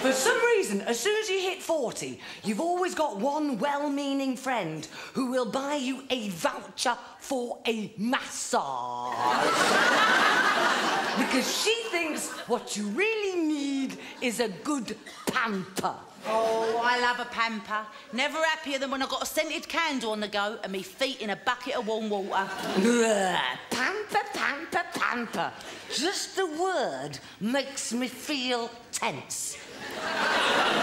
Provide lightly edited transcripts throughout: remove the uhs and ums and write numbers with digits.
For some reason, as soon as you hit 40, you've always got one well-meaning friend who will buy you a voucher for a massage. Because she thinks what you really need is a good pamper. Oh, I love a pamper. Never happier than when I got a scented candle on the go and me feet in a bucket of warm water. Pamper, pamper, pamper. Just the word makes me feel tense.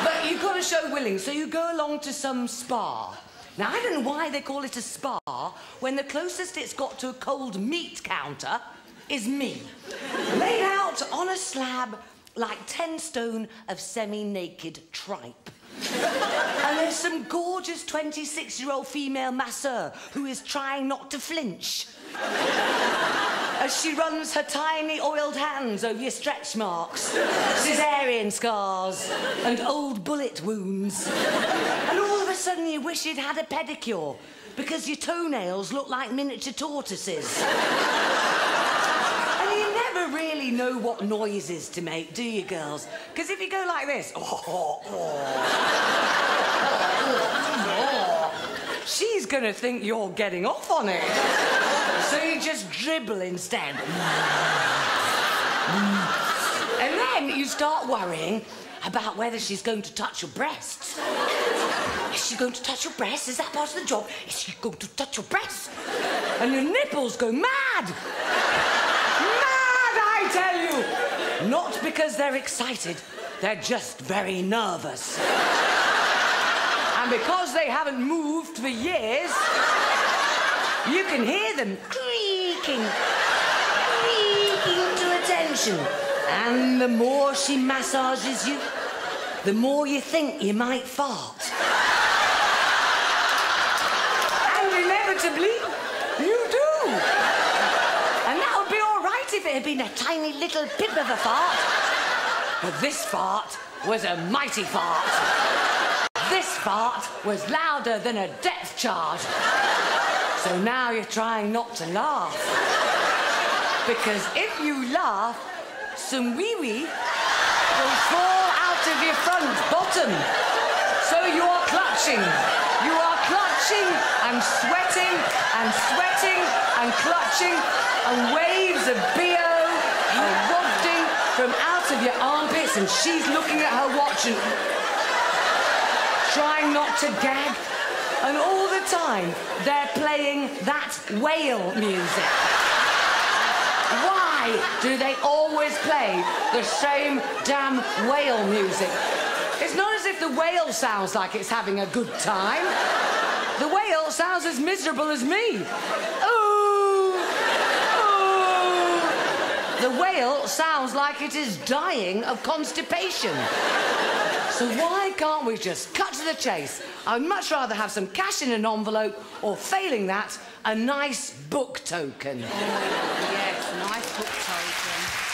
But you've got to show willing, so you go along to some spa. Now, I don't know why they call it a spa when the closest it's got to a cold meat counter is me. Laid out on a slab like 10 stone of semi-naked tripe. And there's some gorgeous 26-year-old female masseur who is trying not to flinch as she runs her tiny oiled hands over your stretch marks, cesarean scars and old bullet wounds. And all of a sudden you wish you'd had a pedicure because your toenails look like miniature tortoises. And you never really know what noises to make, do you, girls? Because if you go like this, she's gonna think you're getting off on it. So you just dribble instead. And then you start worrying about whether she's going to touch your breasts. Is she going to touch your breasts? Is that part of the job? Is she going to touch your breasts? And your nipples go mad. Mad, I tell you. Not because they're excited. They're just very nervous. And because they haven't moved for years, you can hear them creaking to attention. And the more she massages you, the more you think you might fart. And inevitably, you do. And that would be all right if it had been a tiny little pip of a fart. But this fart was a mighty fart. This fart was louder than a depth charge. So now you're trying not to laugh. Because if you laugh, some wee-wee will fall out of your front bottom. So you are clutching. You are clutching and sweating and sweating and clutching, and waves of BO are wafting from out of your armpits, and she's looking at her watch and trying not to gag. And all the time, they're playing that whale music. Why do they always play the same damn whale music? It's not as if the whale sounds like it's having a good time. The whale sounds as miserable as me. Ooh, ooh. The whale sounds like it is dying of constipation. So why can't we just cut to the chase? I'd much rather have some cash in an envelope, or failing that, a nice book token. Oh, yes, nice book token.